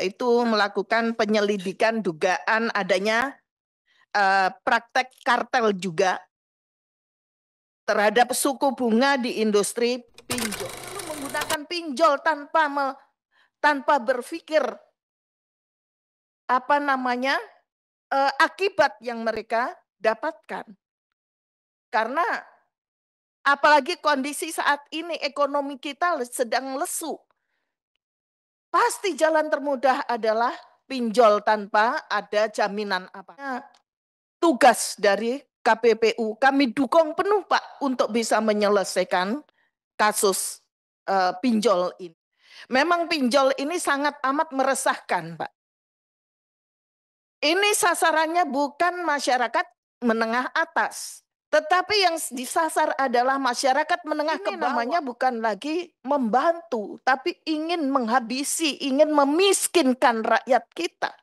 yaitu melakukan penyelidikan dugaan adanya praktek kartel juga terhadap suku bunga di industri pinjol. Lalu menggunakan pinjol tanpa berpikir akibat yang mereka dapatkan. Karena apalagi kondisi saat ini ekonomi kita sedang lesu. Pasti jalan termudah adalah pinjol tanpa ada jaminan apa. Tugas dari KPPU kami dukung penuh Pak untuk bisa menyelesaikan kasus pinjol ini. Memang pinjol ini sangat amat meresahkan Pak. Ini sasarannya bukan masyarakat menengah atas, tetapi yang disasar adalah masyarakat menengah ke bawah. Namanya bukan lagi membantu, tapi ingin menghabisi, ingin memiskinkan rakyat kita.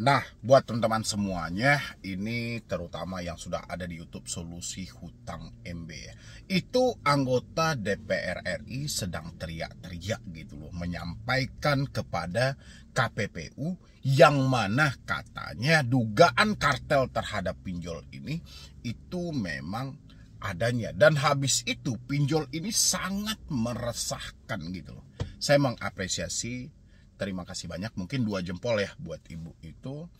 Nah, buat teman-teman semuanya, ini terutama yang sudah ada di YouTube Solusi Hutang MB ya. Itu anggota DPR RI sedang teriak-teriak gitu loh, menyampaikan kepada KPPU yang mana katanya dugaan kartel terhadap pinjol ini itu memang adanya. Dan habis itu pinjol ini sangat meresahkan gitu loh. Saya mengapresiasi, terima kasih banyak, mungkin 2 jempol ya buat ibu itu.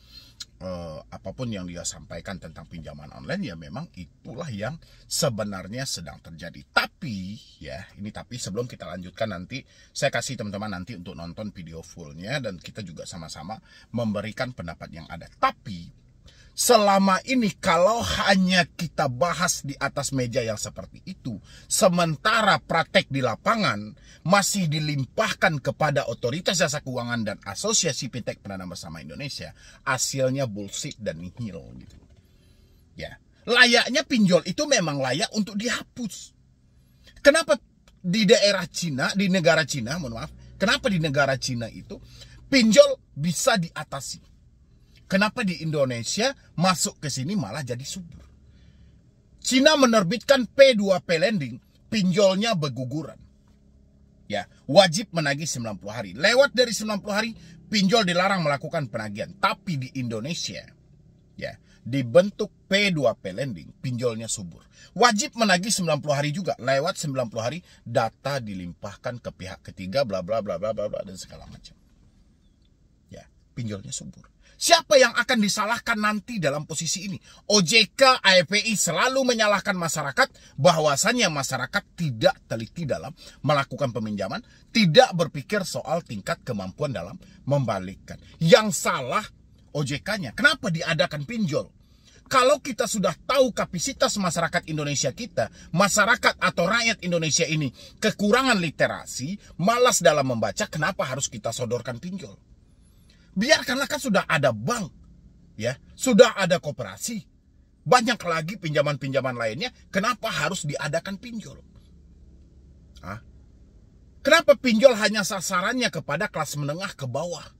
Apapun yang dia sampaikan tentang pinjaman online ya memang itulah yang sebenarnya sedang terjadi. Tapi ya, ini tapi sebelum kita lanjutkan nanti saya kasih teman-teman nanti untuk nonton video fullnya dan kita juga sama-sama memberikan pendapat yang ada. Tapi selama ini kalau hanya kita bahas di atas meja yang seperti itu, sementara praktek di lapangan masih dilimpahkan kepada Otoritas Jasa Keuangan dan Asosiasi Fintech Pendanaan Bersama Indonesia, hasilnya bullshit dan nihil gitu. Ya, layaknya pinjol itu memang layak untuk dihapus. Kenapa di daerah Cina, di negara Cina, mohon maaf, kenapa di negara Cina itu pinjol bisa diatasi? Kenapa di Indonesia masuk ke sini malah jadi subur? Cina menerbitkan P2P lending, pinjolnya berguguran. Ya, wajib menagih 90 hari. Lewat dari 90 hari, pinjol dilarang melakukan penagihan. Tapi di Indonesia, ya, dibentuk P2P lending, pinjolnya subur. Wajib menagih 90 hari juga. Lewat 90 hari, data dilimpahkan ke pihak ketiga, bla bla bla bla bla dan segala macam. Ya, pinjolnya subur. Siapa yang akan disalahkan nanti dalam posisi ini? OJK, AFPI selalu menyalahkan masyarakat bahwasannya masyarakat tidak teliti dalam melakukan peminjaman, tidak berpikir soal tingkat kemampuan dalam membalikkan. Yang salah OJK-nya. Kenapa diadakan pinjol? Kalau kita sudah tahu kapasitas masyarakat Indonesia kita, masyarakat atau rakyat Indonesia ini kekurangan literasi, malas dalam membaca, kenapa harus kita sodorkan pinjol? Biarkanlah, kan sudah ada bank, ya, sudah ada koperasi, banyak lagi pinjaman-pinjaman lainnya. Kenapa harus diadakan pinjol? Kenapa pinjol hanya sasarannya kepada kelas menengah ke bawah?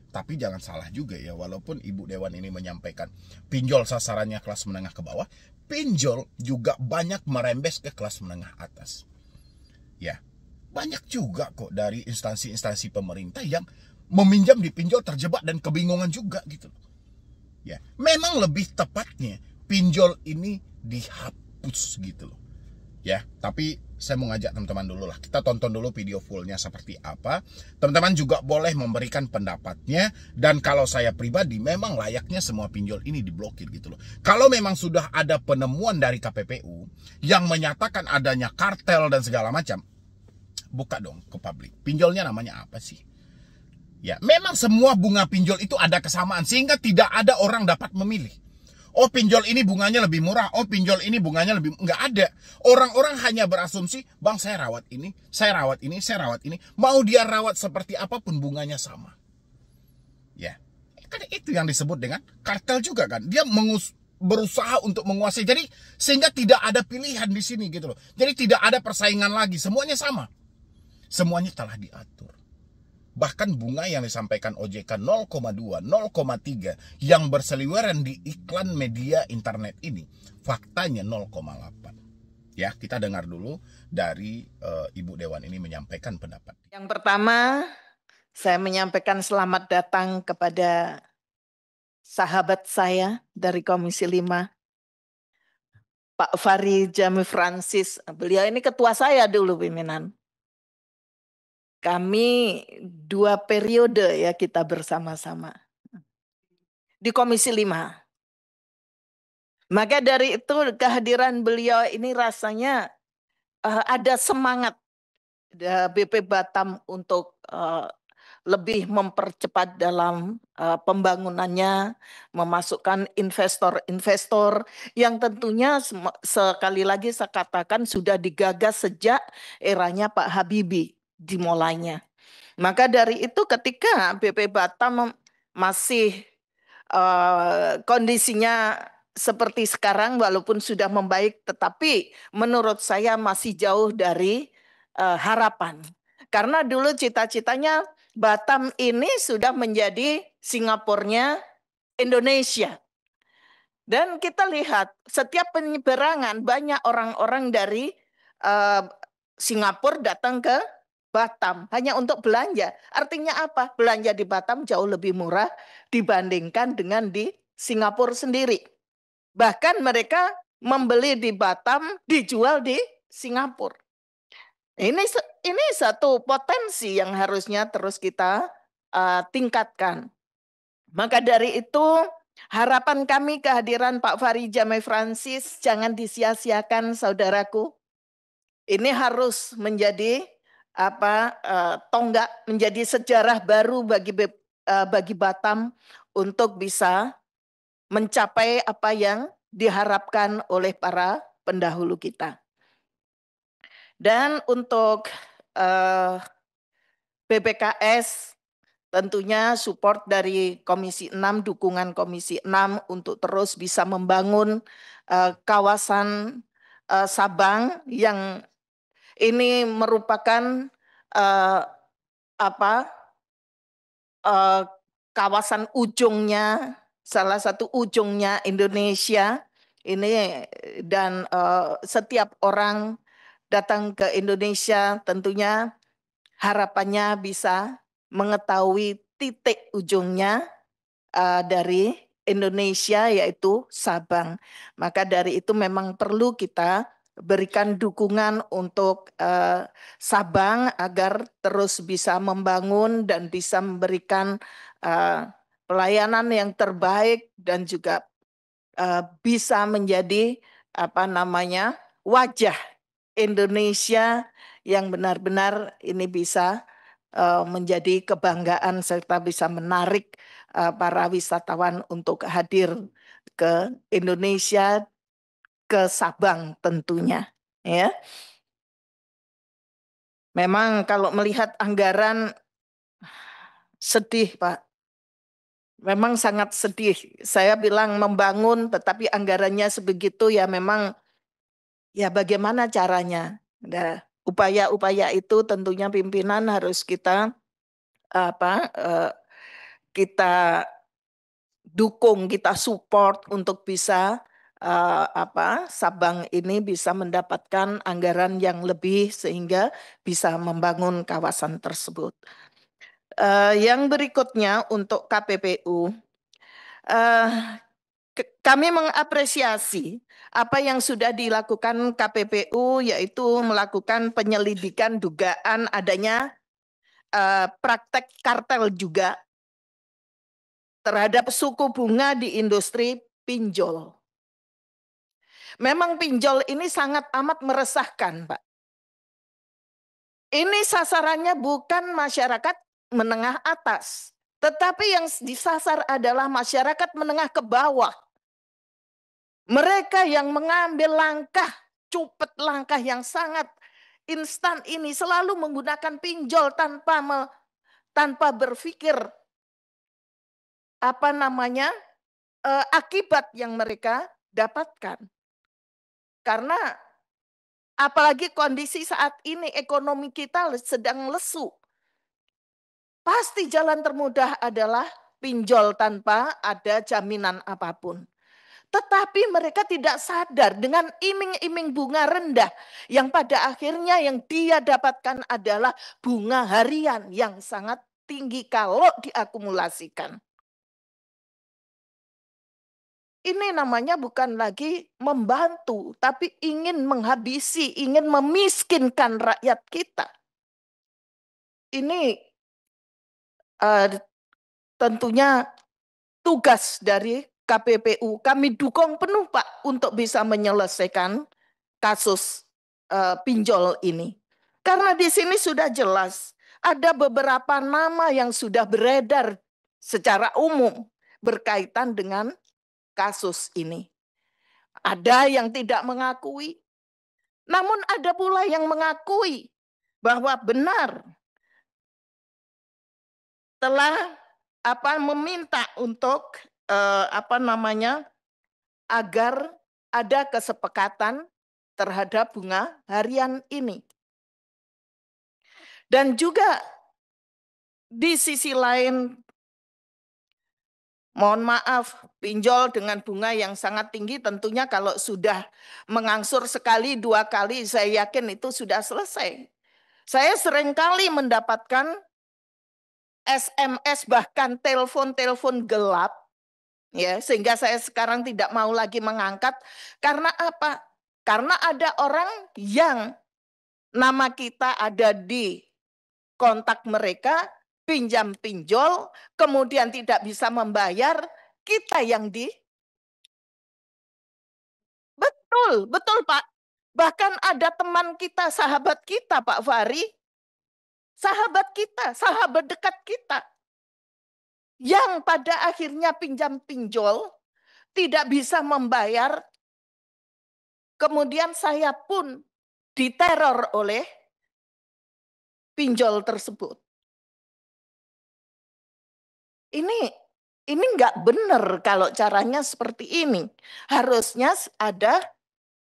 Tapi jangan salah juga ya, walaupun Ibu Dewan ini menyampaikan pinjol sasarannya kelas menengah ke bawah, pinjol juga banyak merembes ke kelas menengah atas. Ya, banyak juga kok dari instansi-instansi pemerintah yang meminjam di pinjol terjebak dan kebingungan juga gitu. Ya, memang lebih tepatnya pinjol ini dihapus gitu loh. Ya, tapi saya mau ngajak teman-teman dulu lah, kita tonton dulu video fullnya seperti apa. Teman-teman juga boleh memberikan pendapatnya, dan kalau saya pribadi memang layaknya semua pinjol ini diblokir gitu loh. Kalau memang sudah ada penemuan dari KPPU yang menyatakan adanya kartel dan segala macam, buka dong ke publik. Pinjolnya namanya apa sih? Ya, memang semua bunga pinjol itu ada kesamaan sehingga tidak ada orang dapat memilih. Oh, pinjol ini bunganya lebih murah. Oh, pinjol ini bunganya lebih... Nggak ada. Orang-orang hanya berasumsi, bang, saya rawat ini, saya rawat ini, saya rawat ini. Mau dia rawat seperti apapun bunganya sama. Ya, kan itu yang disebut dengan kartel juga kan. Dia berusaha untuk menguasai. Jadi sehingga tidak ada pilihan di sini gitu loh. Jadi tidak ada persaingan lagi. Semuanya sama. Semuanya telah diatur. Bahkan bunga yang disampaikan OJK 0,2, 0,3 yang berseliweran di iklan media internet ini, faktanya 0,8. Ya, kita dengar dulu dari Ibu Dewan ini menyampaikan pendapat. Yang pertama, Saya menyampaikan selamat datang kepada sahabat saya dari Komisi 5, Pak Fahri Jami Francis. Beliau ini ketua saya dulu pimpinan. Kami 2 periode ya kita bersama-sama di Komisi 5. Maka dari itu kehadiran beliau ini rasanya ada semangat BP Batam untuk lebih mempercepat dalam pembangunannya, memasukkan investor-investor yang tentunya sekali lagi saya katakan sudah digagas sejak eranya Pak Habibie dimulainya. Maka dari itu ketika BP Batam masih kondisinya seperti sekarang walaupun sudah membaik, tetapi menurut saya masih jauh dari harapan. Karena dulu cita-citanya Batam ini sudah menjadi Singapurnya Indonesia. Dan kita lihat setiap penyeberangan banyak orang-orang dari Singapura datang ke Batam hanya untuk belanja. Artinya apa? Belanja di Batam jauh lebih murah dibandingkan dengan di Singapura sendiri. Bahkan mereka membeli di Batam, dijual di Singapura. Ini satu potensi yang harusnya terus kita tingkatkan. Maka dari itu harapan kami kehadiran Pak Fahri Jami Francis jangan disia-siakan saudaraku. Ini harus menjadi tonggak, menjadi sejarah baru bagi Batam untuk bisa mencapai apa yang diharapkan oleh para pendahulu kita. Dan untuk BPKS tentunya support dari Komisi 6, dukungan Komisi 6 untuk terus bisa membangun kawasan Sabang yang ini merupakan kawasan ujungnya, salah satu ujungnya Indonesia ini, dan setiap orang datang ke Indonesia tentunya harapannya bisa mengetahui titik ujungnya dari Indonesia yaitu Sabang. Maka dari itu memang perlu kita berikan dukungan untuk Sabang agar terus bisa membangun dan bisa memberikan pelayanan yang terbaik dan juga bisa menjadi wajah Indonesia yang benar-benar ini bisa menjadi kebanggaan serta bisa menarik para wisatawan untuk hadir ke Indonesia, ke Sabang tentunya, ya. Memang kalau melihat anggaran sedih, Pak. Memang sangat sedih. Saya bilang membangun tetapi anggarannya sebegitu ya memang ya bagaimana caranya. Nah, upaya-upaya itu tentunya pimpinan harus kita kita dukung, kita support untuk bisa Sabang ini bisa mendapatkan anggaran yang lebih sehingga bisa membangun kawasan tersebut. Yang berikutnya untuk KPPU, kami mengapresiasi apa yang sudah dilakukan KPPU yaitu melakukan penyelidikan dugaan adanya praktek kartel juga terhadap suku bunga di industri pinjol. Memang pinjol ini sangat amat meresahkan, Pak. Ini sasarannya bukan masyarakat menengah atas, tetapi yang disasar adalah masyarakat menengah ke bawah. Mereka yang mengambil langkah, cupet langkah yang sangat instan ini selalu menggunakan pinjol tanpa berpikir akibat yang mereka dapatkan. Karena apalagi kondisi saat ini ekonomi kita sedang lesu. Pasti jalan termudah adalah pinjol tanpa ada jaminan apapun. Tetapi mereka tidak sadar dengan iming-iming bunga rendah yang pada akhirnya yang dia dapatkan adalah bunga harian yang sangat tinggi kalau diakumulasikan. Ini namanya bukan lagi membantu, tapi ingin menghabisi, ingin memiskinkan rakyat kita. Ini tentunya tugas dari KPPU. Kami dukung penuh Pak untuk bisa menyelesaikan kasus pinjol ini. Karena di sini sudah jelas ada beberapa nama yang sudah beredar secara umum berkaitan dengan kasus ini. Ada yang tidak mengakui, namun ada pula yang mengakui bahwa benar telah meminta untuk agar ada kesepakatan terhadap bunga harian ini. Dan juga di sisi lain, mohon maaf, pinjol dengan bunga yang sangat tinggi tentunya kalau sudah mengangsur sekali, dua kali, saya yakin itu sudah selesai. Saya seringkali mendapatkan SMS bahkan telepon-telepon gelap, ya, sehingga saya sekarang tidak mau lagi mengangkat. Karena apa? Karena ada orang yang nama kita ada di kontak mereka, pinjam pinjol, kemudian tidak bisa membayar, kita yang di. Betul, betul Pak. Bahkan ada teman kita, sahabat kita Pak Fahri, sahabat kita, sahabat dekat kita, yang pada akhirnya pinjam pinjol, tidak bisa membayar, kemudian saya pun diteror oleh pinjol tersebut. Ini nggak benar kalau caranya seperti ini. Harusnya ada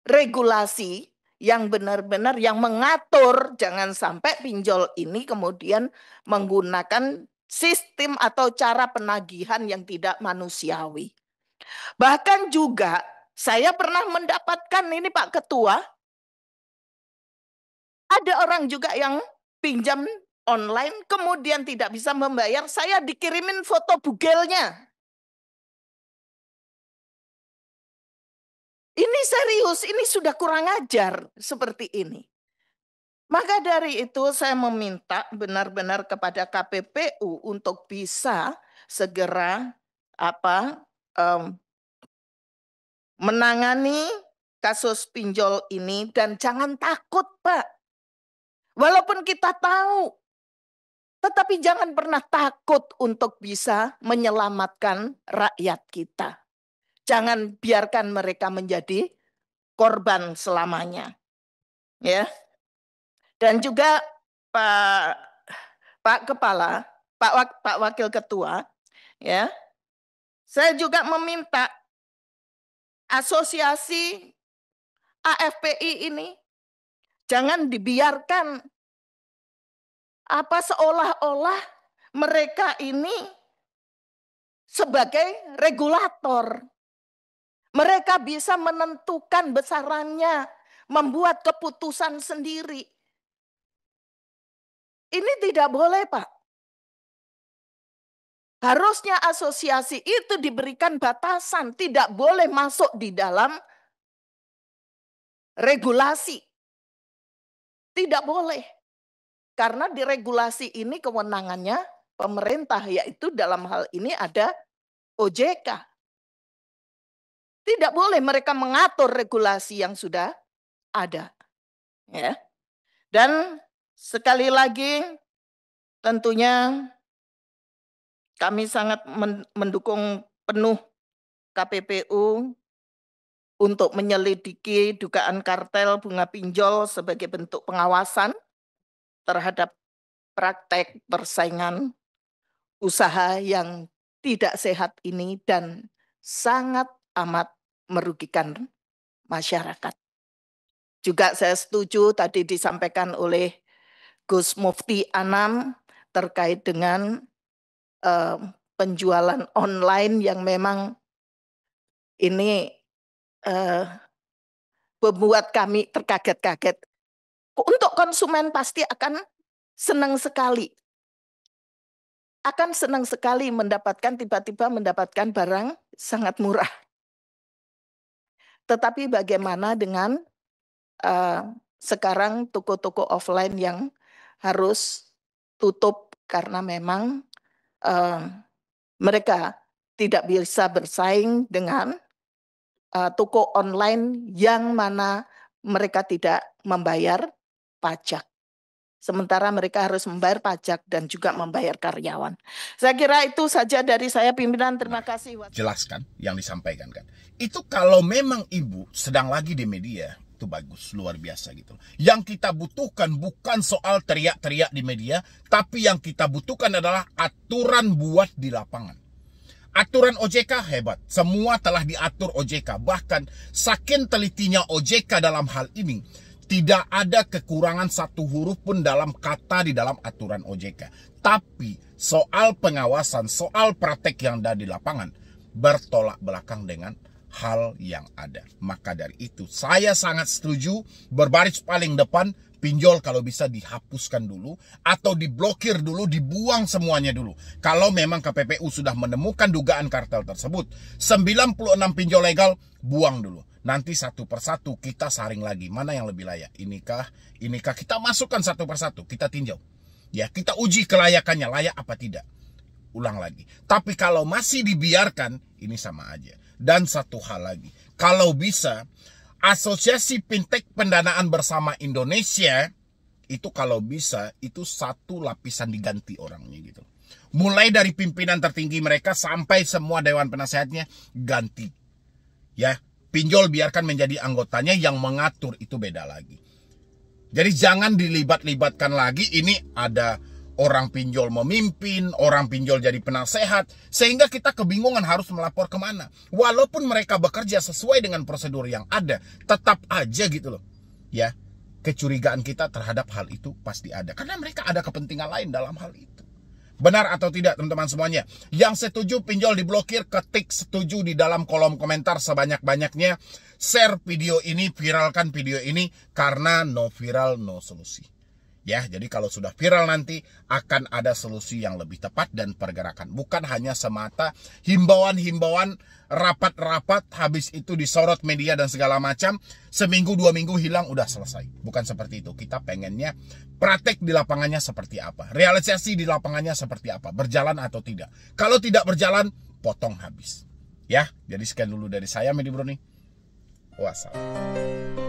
regulasi yang benar-benar yang mengatur, jangan sampai pinjol ini kemudian menggunakan sistem atau cara penagihan yang tidak manusiawi. Bahkan juga saya pernah mendapatkan ini Pak Ketua, ada orang juga yang pinjam online kemudian tidak bisa membayar, saya dikirimin foto bugelnya. Ini serius, ini sudah kurang ajar seperti ini. Maka dari itu saya meminta benar-benar kepada KPPU untuk bisa segera menangani kasus pinjol ini dan jangan takut, Pak. Walaupun kita tahu, tetapi jangan pernah takut untuk bisa menyelamatkan rakyat kita. Jangan biarkan mereka menjadi korban selamanya. Ya. Dan juga Pak Kepala, Pak Wakil Ketua, ya. Saya juga meminta asosiasi AFPI ini jangan dibiarkan seolah-olah mereka ini sebagai regulator. Mereka bisa menentukan besarannya, membuat keputusan sendiri. Ini tidak boleh, Pak. Harusnya asosiasi itu diberikan batasan, tidak boleh masuk di dalam regulasi. Tidak boleh. Karena di regulasi ini kewenangannya pemerintah, yaitu dalam hal ini ada OJK. Tidak boleh mereka mengatur regulasi yang sudah ada. Ya. Dan sekali lagi tentunya kami sangat mendukung penuh KPPU untuk menyelidiki dugaan kartel bunga pinjol sebagai bentuk pengawasan terhadap praktek persaingan usaha yang tidak sehat ini dan sangat amat merugikan masyarakat. Juga saya setuju tadi disampaikan oleh Gus Mufti Anam terkait dengan penjualan online yang memang ini membuat kami terkaget-kaget. Untuk konsumen pasti akan senang sekali akan senang sekali tiba-tiba mendapatkan barang sangat murah. Tetapi bagaimana dengan sekarang toko-toko offline yang harus tutup karena memang mereka tidak bisa bersaing dengan toko online yang mana mereka tidak membayar pajak. Sementara mereka harus membayar pajak dan juga membayar karyawan. Saya kira itu saja dari saya, pimpinan. Terima kasih. Jelaskan yang disampaikan kan. Itu kalau memang Ibu sedang lagi di media, itu bagus, luar biasa gitu. Yang kita butuhkan bukan soal teriak-teriak di media, tapi yang kita butuhkan adalah aturan buat di lapangan. Aturan OJK hebat, semua telah diatur OJK. Bahkan saking telitinya OJK dalam hal ini, tidak ada kekurangan satu huruf pun dalam kata di dalam aturan OJK. Tapi soal pengawasan, soal praktek yang ada di lapangan bertolak belakang dengan hal yang ada. Maka dari itu saya sangat setuju berbaris paling depan, pinjol kalau bisa dihapuskan dulu atau diblokir dulu, dibuang semuanya dulu. Kalau memang KPPU sudah menemukan dugaan kartel tersebut, 96 pinjol legal buang dulu. Nanti satu persatu kita saring lagi mana yang lebih layak. Inikah kita masukkan satu persatu, kita tinjau. Ya, kita uji kelayakannya, layak apa tidak. Ulang lagi. Tapi kalau masih dibiarkan, ini sama aja. Dan satu hal lagi, kalau bisa Asosiasi Fintech Pendanaan Bersama Indonesia itu kalau bisa itu satu lapisan diganti orangnya gitu. Mulai dari pimpinan tertinggi mereka sampai semua dewan penasehatnya ganti. Ya. Pinjol biarkan menjadi anggotanya, yang mengatur itu beda lagi. Jadi jangan dilibat-libatkan lagi, ini ada orang pinjol memimpin, orang pinjol jadi penasehat, sehingga kita kebingungan harus melapor kemana. Walaupun mereka bekerja sesuai dengan prosedur yang ada, tetap aja gitu loh. Ya, kecurigaan kita terhadap hal itu pasti ada. Karena mereka ada kepentingan lain dalam hal itu. Benar atau tidak teman-teman semuanya? Yang setuju pinjol diblokir, ketik setuju di dalam kolom komentar sebanyak-banyaknya. Share video ini, viralkan video ini, karena no viral no solusi. Ya, jadi kalau sudah viral nanti akan ada solusi yang lebih tepat dan pergerakan. Bukan hanya semata himbauan-himbauan, rapat-rapat, habis itu disorot media dan segala macam. Seminggu, 2 minggu hilang, udah selesai. Bukan seperti itu. Kita pengennya praktek di lapangannya seperti apa. Realisasi di lapangannya seperti apa. Berjalan atau tidak. Kalau tidak berjalan, potong habis. Ya, jadi sekian dulu dari saya, Medi Broni. Wassalam.